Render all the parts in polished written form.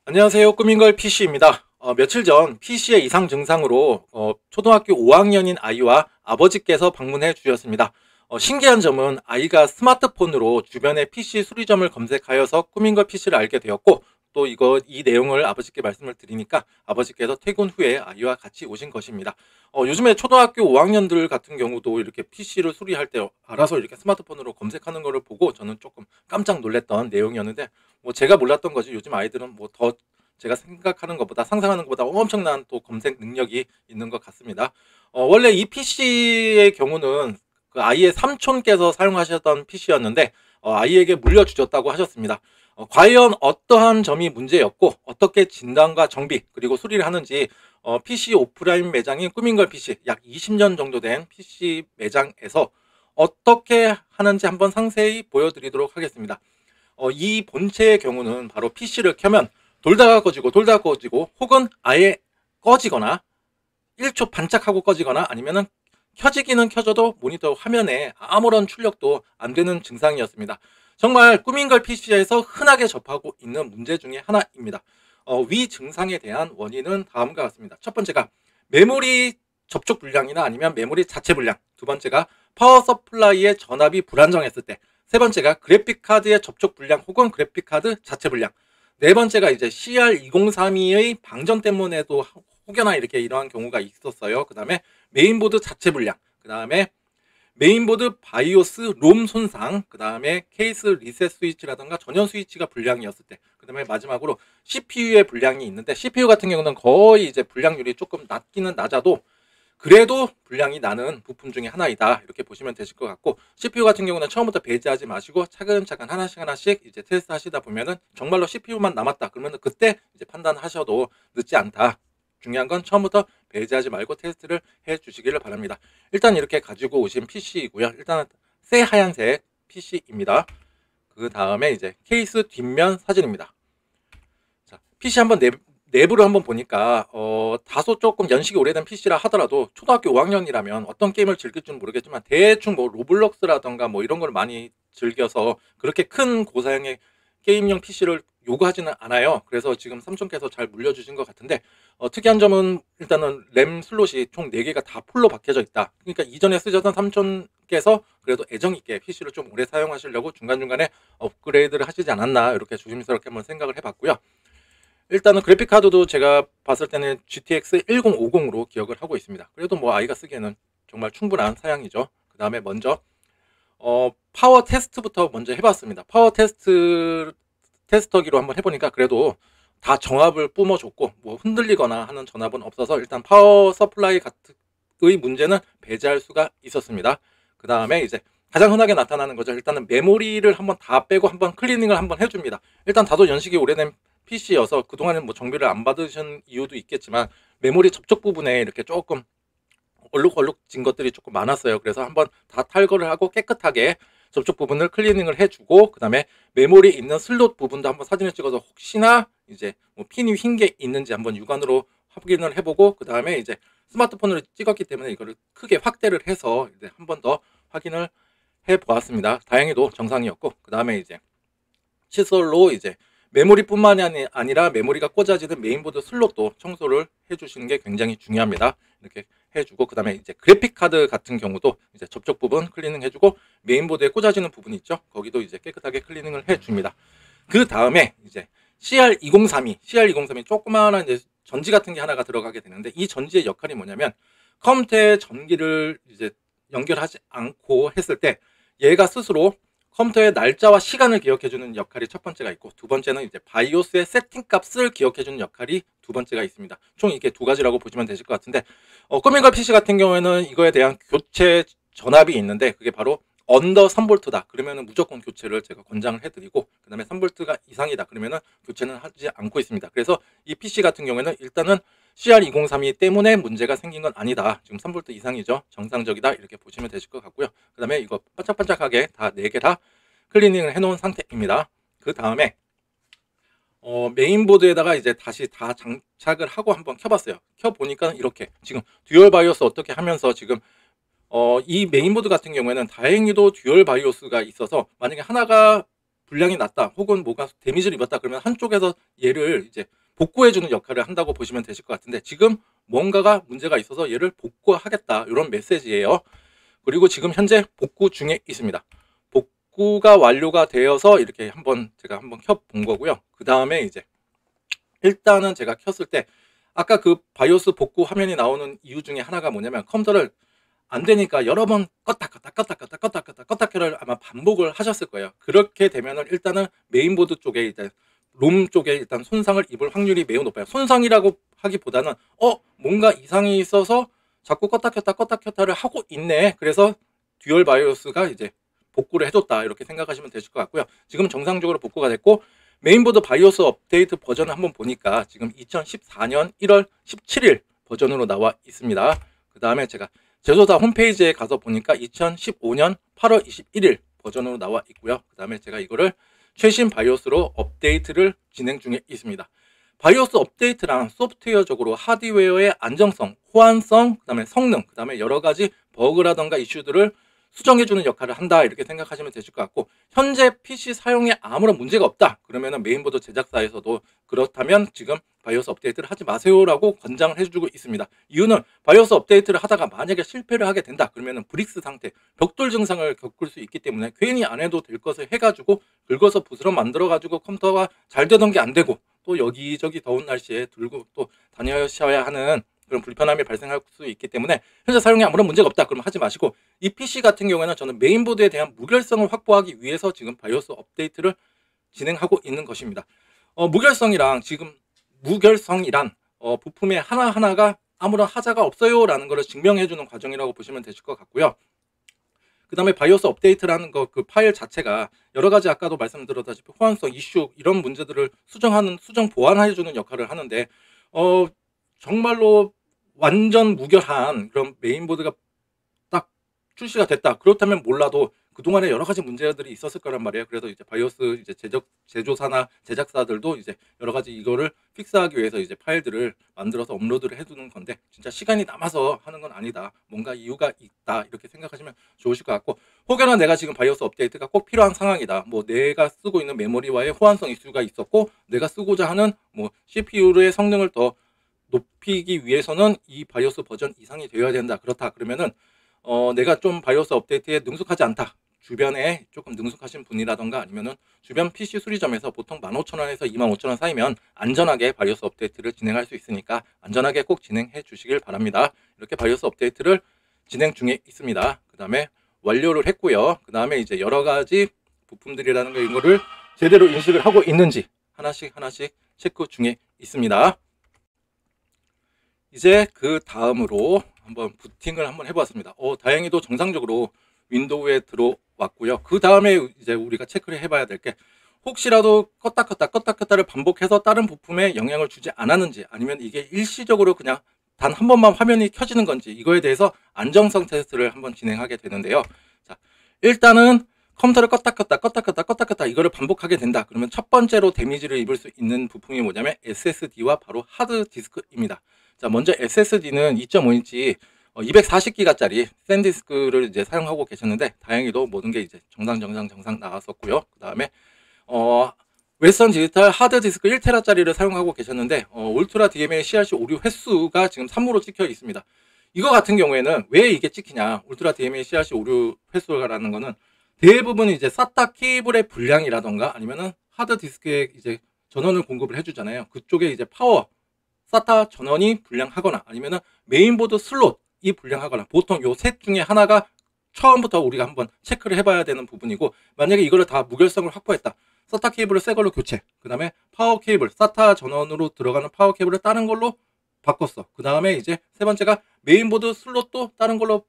안녕하세요. 꾸민걸 PC입니다. 며칠 전 PC의 이상 증상으로 초등학교 5학년인 아이와 아버지께서 방문해 주셨습니다. 신기한 점은 아이가 스마트폰으로 주변의 PC 수리점을 검색하여서 꾸민걸 PC를 알게 되었고, 또 이 내용을 아버지께 말씀을 드리니까 아버지께서 퇴근 후에 아이와 같이 오신 것입니다. 요즘에 초등학교 5학년들 같은 경우도 이렇게 PC를 수리할 때 알아서 이렇게 스마트폰으로 검색하는 것을 보고 저는 조금 깜짝 놀랐던 내용이었는데, 뭐 제가 몰랐던 거지, 요즘 아이들은 뭐 더 제가 생각하는 것보다 상상하는 것보다 엄청난 또 검색 능력이 있는 것 같습니다. 원래 이 PC의 경우는 그 아이의 삼촌께서 사용하셨던 PC였는데 아이에게 물려주셨다고 하셨습니다. 과연 어떠한 점이 문제였고 어떻게 진단과 정비 그리고 수리를 하는지 PC 오프라인 매장인 꾸민걸 PC, 약 20년 정도 된 PC 매장에서 어떻게 하는지 한번 상세히 보여드리도록 하겠습니다. 이 본체의 경우는 바로 PC를 켜면 돌다가 꺼지고 돌다가 꺼지고, 혹은 아예 꺼지거나 1초 반짝하고 꺼지거나, 아니면은 켜지기는 켜져도 모니터 화면에 아무런 출력도 안 되는 증상이었습니다. 정말 꾸민걸 PC에서 흔하게 접하고 있는 문제 중에 하나입니다. 위 증상에 대한 원인은 다음과 같습니다. 첫 번째가 메모리 접촉 불량이나 아니면 메모리 자체 불량, 두 번째가 파워 서플라이의 전압이 불안정했을 때, 세 번째가 그래픽카드의 접촉 불량 혹은 그래픽카드 자체 불량, 네 번째가 이제 CR2032의 방전 때문에도 혹여나 이렇게 이러한 경우가 있었어요. 그 다음에 메인보드 자체 불량, 그 다음에 메인보드 바이오스 롬 손상, 그 다음에 케이스 리셋 스위치라든가 전원 스위치가 불량이었을 때, 그 다음에 마지막으로 CPU의 불량이 있는데, CPU 같은 경우는 거의 이제 불량률이 조금 낮기는 낮아도 그래도 불량이 나는 부품 중에 하나이다, 이렇게 보시면 되실 것 같고, CPU 같은 경우는 처음부터 배제하지 마시고 차근차근 하나씩 이제 테스트 하시다 보면은 정말로 CPU만 남았다 그러면 그때 이제 판단하셔도 늦지 않다. 중요한 건 처음부터 배제하지 말고 테스트를 해 주시기를 바랍니다. 일단 이렇게 가지고 오신 PC이고요. 일단은 새하얀색 PC입니다. 그 다음에 이제 케이스 뒷면 사진입니다. 자, PC 한번 내부를 한번 보니까 다소 조금 연식이 오래된 PC라 하더라도 초등학교 5학년이라면 어떤 게임을 즐길지는 모르겠지만 대충 뭐 로블록스라던가 뭐 이런 걸 많이 즐겨서 그렇게 큰 고사양의 게임용 PC를 요구하지는 않아요. 그래서 지금 삼촌께서 잘 물려주신 것 같은데, 특이한 점은 일단은 램 슬롯이 총 4개가 다 풀로 박혀져 있다. 그러니까 이전에 쓰셨던 삼촌께서 그래도 애정 있게 PC를 좀 오래 사용하시려고 중간중간에 업그레이드를 하시지 않았나, 이렇게 조심스럽게 한번 생각을 해봤고요. 일단은 그래픽카드도 제가 봤을 때는 GTX 1050으로 기억을 하고 있습니다. 그래도 뭐 아이가 쓰기에는 정말 충분한 사양이죠. 그 다음에 먼저 파워 테스트부터 먼저 해봤습니다. 파워 테스터기로 한번 해보니까 그래도 다 정압을 뿜어줬고 뭐 흔들리거나 하는 전압은 없어서 일단 파워 서플라이 같의 문제는 배제할 수가 있었습니다. 그 다음에 이제 가장 흔하게 나타나는 거죠. 일단은 메모리를 한번 다 빼고 한번 클리닝을 한번 해줍니다. 일단 다소 연식이 오래된 PC여서 그동안은 뭐 정비를 안 받으신 이유도 있겠지만 메모리 접촉 부분에 이렇게 조금 얼룩얼룩진 것들이 조금 많았어요. 그래서 한번 다 탈거를 하고 깨끗하게 접촉 부분을 클리닝을 해주고, 그 다음에 메모리 있는 슬롯 부분도 한번 사진을 찍어서 혹시나 이제 뭐 핀이 휜 게 있는지 한번 육안으로 확인을 해보고, 그 다음에 이제 스마트폰으로 찍었기 때문에 이거를 크게 확대를 해서 이제 한 번 더 확인을 해 보았습니다. 다행히도 정상이었고, 그 다음에 이제 칫솔로 이제 메모리뿐만이 아니라 메모리가 꽂아지는 메인보드 슬롯도 청소를 해주시는 게 굉장히 중요합니다. 이렇게 해주고, 그 다음에 이제 그래픽 카드 같은 경우도 이제 접촉 부분 클리닝 해주고, 메인보드에 꽂아지는 부분 있죠? 거기도 이제 깨끗하게 클리닝을 해줍니다. 그 다음에 이제 CR2032 조그마한 이제 전지 같은 게 하나가 들어가게 되는데, 이 전지의 역할이 뭐냐면 컴퓨터의 전기를 이제 연결하지 않고 했을 때 얘가 스스로 컴퓨터의 날짜와 시간을 기억해주는 역할이 첫 번째가 있고, 두 번째는 이제 바이오스의 세팅 값을 기억해주는 역할이 두 번째가 있습니다. 총 이게 두 가지라고 보시면 되실 것 같은데, 꾸민걸 PC 같은 경우에는 이거에 대한 교체 전압이 있는데 그게 바로 언더 3V다 그러면은 무조건 교체를 제가 권장을 해드리고, 그 다음에 3V가 이상이다 그러면은 교체는 하지 않고 있습니다. 그래서 이 PC 같은 경우에는 일단은 CR2032 때문에 문제가 생긴 건 아니다. 지금 3V 이상이죠. 정상적이다. 이렇게 보시면 되실 것 같고요. 그 다음에 이거 반짝반짝하게 다 4개 다 클리닝을 해놓은 상태입니다. 그 다음에 메인보드에다가 이제 다시 다 장착을 하고 한번 켜봤어요. 켜보니까 이렇게 지금 듀얼 바이오스 어떻게 하면서 지금 이 메인보드 같은 경우에는 다행히도 듀얼 바이오스가 있어서 만약에 하나가 불량이 났다 혹은 뭐가 데미지를 입었다 그러면 한쪽에서 얘를 이제 복구해주는 역할을 한다고 보시면 되실 것 같은데, 지금 뭔가가 문제가 있어서 얘를 복구하겠다 이런 메시지예요. 그리고 지금 현재 복구 중에 있습니다. 복구가 완료가 되어서 이렇게 제가 한번 켜본 거고요. 그 다음에 이제 일단은 제가 켰을 때 아까 그 바이오스 복구 화면이 나오는 이유 중에 하나가 뭐냐면, 컴퓨터를 안 되니까 여러 번 껐다 켰다를 아마 반복을 하셨을 거예요. 그렇게 되면은 일단은 메인보드 쪽에 이제 롬 쪽에 일단 손상을 입을 확률이 매우 높아요. 손상이라고 하기보다는 뭔가 이상이 있어서 자꾸 껐다 켰다를 하고 있네. 그래서 듀얼 바이오스가 이제 복구를 해줬다 이렇게 생각하시면 되실 것 같고요. 지금 정상적으로 복구가 됐고, 메인보드 바이오스 업데이트 버전을 한번 보니까 지금 2014년 1월 17일 버전으로 나와 있습니다. 그 다음에 제가 제조사 홈페이지에 가서 보니까 2015년 8월 21일 버전으로 나와 있고요. 그 다음에 제가 이거를 최신 바이오스로 업데이트를 진행 중에 있습니다. 바이오스 업데이트랑 소프트웨어적으로 하드웨어의 안정성, 호환성, 그 다음에 성능, 그 다음에 여러 가지 버그라던가 이슈들을 수정해주는 역할을 한다 이렇게 생각하시면 되실 것 같고, 현재 PC 사용에 아무런 문제가 없다 그러면 메인보드 제작사에서도 그렇다면 지금 바이오스 업데이트를 하지 마세요라고 권장을 해주고 있습니다. 이유는 바이오스 업데이트를 하다가 만약에 실패를 하게 된다 그러면 브릭스 상태, 벽돌 증상을 겪을 수 있기 때문에 괜히 안 해도 될 것을 해가지고 긁어서 붓으로 만들어가지고 컴퓨터가 잘 되던 게 안 되고, 또 여기저기 더운 날씨에 들고 또 다녀셔야 하는 그런 불편함이 발생할 수 있기 때문에 현재 사용에 아무런 문제가 없다 그러면 하지 마시고, 이 PC 같은 경우에는 저는 메인보드에 대한 무결성을 확보하기 위해서 지금 바이오스 업데이트를 진행하고 있는 것입니다. 무결성이란 부품의 하나하나가 아무런 하자가 없어요 라는 것을 증명해주는 과정이라고 보시면 되실 것 같고요. 그 다음에 바이오스 업데이트라는 그 파일 자체가 여러 가지 아까도 말씀드렸다시피 호환성, 이슈 이런 문제들을 수정 보완해주는 역할을 하는데, 정말로 완전 무결한 그런 메인보드가 딱 출시가 됐다 그렇다면 몰라도 그동안에 여러 가지 문제들이 있었을 거란 말이에요. 그래서 이제 바이오스 이제 제조사나 제작사들도 이제 여러 가지 이거를 픽스하기 위해서 이제 파일들을 만들어서 업로드를 해두는 건데, 진짜 시간이 남아서 하는 건 아니다, 뭔가 이유가 있다 이렇게 생각하시면 좋으실 것 같고, 혹여나 내가 지금 바이오스 업데이트가 꼭 필요한 상황이다, 뭐 내가 쓰고 있는 메모리와의 호환성 이슈가 있었고 내가 쓰고자 하는 뭐 CPU의 성능을 더 높이기 위해서는 이 바이오스 버전 이상이 되어야 된다, 그렇다 그러면은 내가 좀 바이오스 업데이트에 능숙하지 않다, 주변에 조금 능숙하신 분이라던가 아니면은 주변 PC 수리점에서 보통 15,000원에서 25,000원 사이면 안전하게 바이오스 업데이트를 진행할 수 있으니까 안전하게 꼭 진행해 주시길 바랍니다. 이렇게 바이오스 업데이트를 진행 중에 있습니다. 그 다음에 완료를 했고요. 그 다음에 이제 여러 가지 부품들이라는 거 이거를 제대로 인식을 하고 있는지 하나씩 체크 중에 있습니다. 이제 그 다음으로 한번 부팅을 한번 해보았습니다. 다행히도 정상적으로 윈도우에 들어왔고요. 그 다음에 이제 우리가 체크를 해봐야 될 게, 혹시라도 껐다 켰다를 반복해서 다른 부품에 영향을 주지 않았는지, 아니면 이게 일시적으로 그냥 단 한 번만 화면이 켜지는 건지, 이거에 대해서 안정성 테스트를 한번 진행하게 되는데요. 자, 일단은 컴퓨터를 껐다 켰다 이거를 반복하게 된다 그러면 첫 번째로 데미지를 입을 수 있는 부품이 뭐냐면 SSD와 바로 하드디스크입니다. 자, 먼저 SSD는 2.5인치 240기가짜리 샌디스크를 이제 사용하고 계셨는데, 다행히도 모든 게 이제 정상 나왔었고요. 그 다음에 웨스턴 디지털 하드디스크 1테라짜리를 사용하고 계셨는데, 울트라 DMA CRC 오류 횟수가 지금 3으로 찍혀 있습니다. 이거 같은 경우에는 왜 이게 찍히냐, 울트라 DMA CRC 오류 횟수라는 거는 대부분 이제 SATA 케이블의 불량이라던가 아니면은 하드디스크에 이제 전원을 공급을 해주잖아요. 그쪽에 이제 파워 SATA 전원이 불량하거나 아니면은 메인보드 슬롯이 불량하거나, 보통 요 셋 중에 하나가 처음부터 우리가 한번 체크를 해봐야 되는 부분이고, 만약에 이거를 다 무결성을 확보했다, SATA 케이블을 새 걸로 교체, 그 다음에 파워 케이블, SATA 전원으로 들어가는 파워 케이블을 다른 걸로 바꿨어, 그 다음에 이제 세 번째가 메인보드 슬롯도 다른 걸로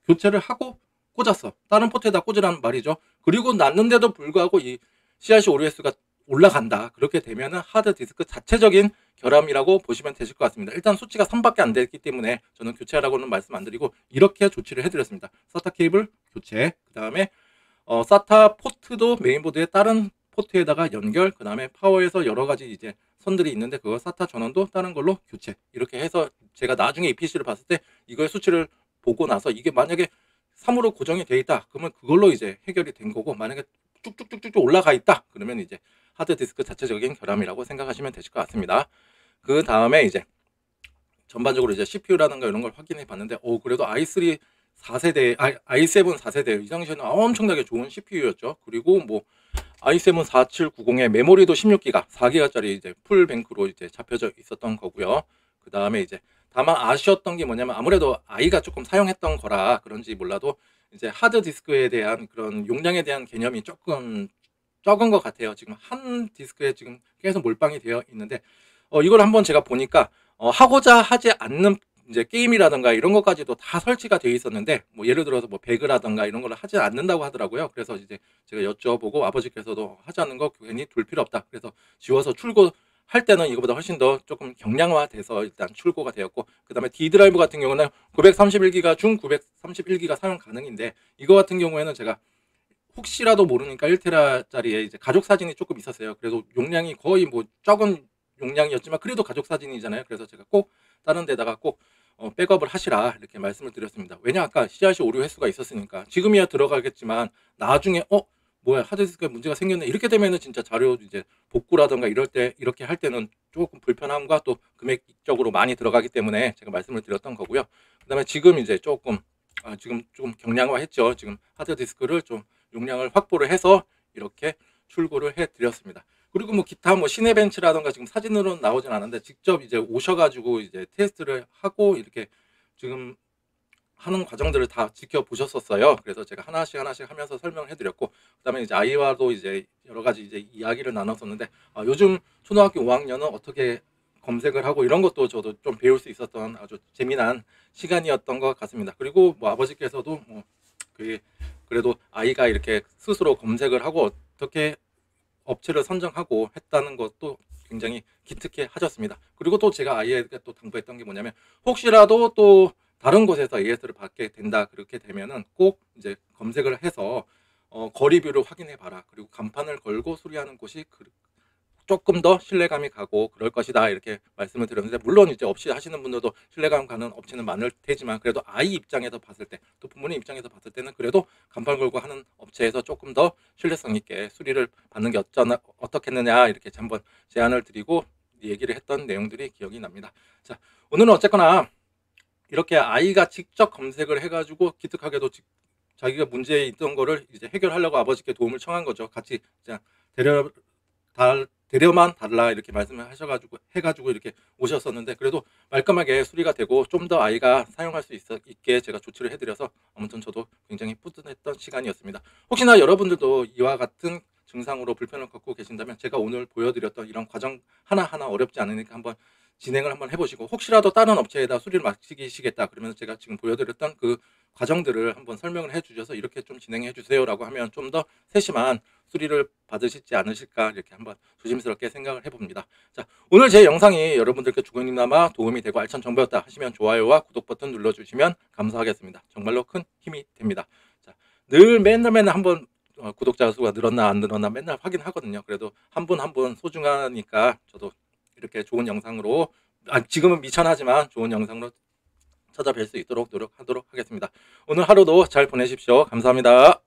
교체를 하고 꽂았어, 다른 포트에다 꽂으라는 말이죠. 그리고 났는데도 불구하고 이 CRC 오류 횟수가 올라간다, 그렇게 되면은 하드디스크 자체적인 결함이라고 보시면 되실 것 같습니다. 일단 수치가 3밖에 안 됐기 때문에 저는 교체하라고는 말씀 안 드리고 이렇게 조치를 해드렸습니다. SATA 케이블 교체, 그 다음에 SATA 포트도 메인보드의 다른 포트에다가 연결, 그 다음에 파워에서 여러 가지 이제 선들이 있는데 그거 SATA 전원도 다른 걸로 교체, 이렇게 해서 제가 나중에 이 PC를 봤을 때 이거의 수치를 보고 나서 이게 만약에 3으로 고정이 돼 있다 그러면 그걸로 이제 해결이 된 거고, 만약에 쭉쭉쭉쭉 올라가 있다. 그러면 이제 하드디스크 자체적인 결함이라고 생각하시면 되실 것 같습니다. 그 다음에 이제 전반적으로 이제 CPU라든가 이런 걸 확인해 봤는데, 그래도 i3 4세대, i7 4세대 이 당시에는 엄청나게 좋은 CPU였죠. 그리고 뭐 i7 4790에 메모리도 16기가, 4기가짜리 이제 풀뱅크로 이제 잡혀져 있었던 거고요. 그 다음에 이제 다만 아쉬웠던 게 뭐냐면, 아무래도 i가 조금 사용했던 거라 그런지 몰라도 이제 하드디스크에 대한 그런 용량에 대한 개념이 조금 적은 것 같아요. 지금 한 디스크에 지금 계속 몰빵이 되어 있는데, 이걸 한번 제가 보니까 하고자 하지 않는 이제 게임이라든가 이런 것까지도 다 설치가 되어 있었는데, 뭐 예를 들어서 뭐 배그라든가 이런 걸 하지 않는다고 하더라고요. 그래서 이제 제가 여쭤보고 아버지께서도 하지 않는 거 괜히 둘 필요 없다. 그래서 지워서 출고할 때는 이거보다 훨씬 더 조금 경량화돼서 일단 출고가 되었고, 그 다음에 D 드라이브 같은 경우는 931기가 중 931기가 사용 가능인데, 이거 같은 경우에는 제가 혹시라도 모르니까 1테라짜리에 이제 가족 사진이 조금 있었어요. 그래도 용량이 거의 뭐 적은 용량이었지만 그래도 가족 사진이잖아요. 그래서 제가 꼭 다른 데다가 꼭 백업을 하시라 이렇게 말씀을 드렸습니다. 왜냐, 아까 CRC 오류 횟수가 있었으니까. 지금이야 들어가겠지만 나중에 뭐야, 하드디스크에 문제가 생겼네 이렇게 되면은 진짜 자료 이제 복구라던가 이럴 때, 이렇게 할 때는 조금 불편함과 또 금액적으로 많이 들어가기 때문에 제가 말씀을 드렸던 거고요. 그 다음에 지금 이제 지금 좀 경량화했죠. 지금 하드디스크를 좀 용량을 확보를 해서 이렇게 출고를 해 드렸습니다. 그리고 뭐 기타 뭐 시네벤치라던가 지금 사진으로는 나오진 않았는데, 직접 이제 오셔가지고 이제 테스트를 하고 이렇게 지금 하는 과정들을 다 지켜보셨었어요. 그래서 제가 하나씩 하면서 설명을 해드렸고, 그다음에 이제 아이와도 이제 여러 가지 이제 이야기를 나눴었는데, 요즘 초등학교 5학년은 어떻게 검색을 하고 이런 것도 저도 좀 배울 수 있었던 아주 재미난 시간이었던 것 같습니다. 그리고 뭐 아버지께서도 뭐 그래도 아이가 이렇게 스스로 검색을 하고 어떻게 업체를 선정하고 했다는 것도 굉장히 기특해 하셨습니다. 그리고 또 제가 아이에게 또 당부했던 게 뭐냐면, 혹시라도 또 다른 곳에서 AS를 받게 된다, 그렇게 되면은 꼭 이제 검색을 해서 거리뷰를 확인해 봐라. 그리고 간판을 걸고 수리하는 곳이 조금 더 신뢰감이 가고 그럴 것이다, 이렇게 말씀을 드렸는데, 물론 이제 없이 하시는 분들도 신뢰감 가는 업체는 많을 테지만, 그래도 아이 입장에서 봤을 때, 또 부모님 입장에서 봤을 때는 그래도 간판 걸고 하는 업체에서 조금 더 신뢰성 있게 수리를 받는 게 어떻겠느냐, 이렇게 한번 제안을 드리고 얘기를 했던 내용들이 기억이 납니다. 자, 오늘은 어쨌거나 이렇게 아이가 직접 검색을 해가지고 기특하게도 자기가 문제에 있던 거를 이제 해결하려고 아버지께 도움을 청한 거죠. 같이 그냥 데려만 달라 이렇게 말씀을 해가지고 이렇게 오셨었는데, 그래도 말끔하게 수리가 되고 좀 더 아이가 사용할 수 있게 제가 조치를 해드려서 아무튼 저도 굉장히 뿌듯했던 시간이었습니다. 혹시나 여러분들도 이와 같은 증상으로 불편을 겪고 계신다면, 제가 오늘 보여드렸던 이런 과정 하나하나 어렵지 않으니까 한번 진행을 한번 해보시고, 혹시라도 다른 업체에다 수리를 맡기시겠다 그러면 제가 지금 보여드렸던 그 과정들을 한번 설명을 해주셔서 이렇게 좀 진행해 주세요 라고 하면 좀 더 세심한 수리를 받으시지 않으실까, 이렇게 한번 조심스럽게 생각을 해봅니다. 자, 오늘 제 영상이 여러분들께 조금이나마 도움이 되고 알찬 정보였다 하시면 좋아요와 구독 버튼 눌러주시면 감사하겠습니다. 정말로 큰 힘이 됩니다. 자, 늘 맨날 한번 구독자 수가 늘었나 안 늘었나 맨날 확인하거든요. 그래도 한 분 한 분 소중하니까 저도 이렇게 좋은 영상으로, 지금은 미천하지만 좋은 영상으로 찾아뵐 수 있도록 노력하도록 하겠습니다. 오늘 하루도 잘 보내십시오. 감사합니다.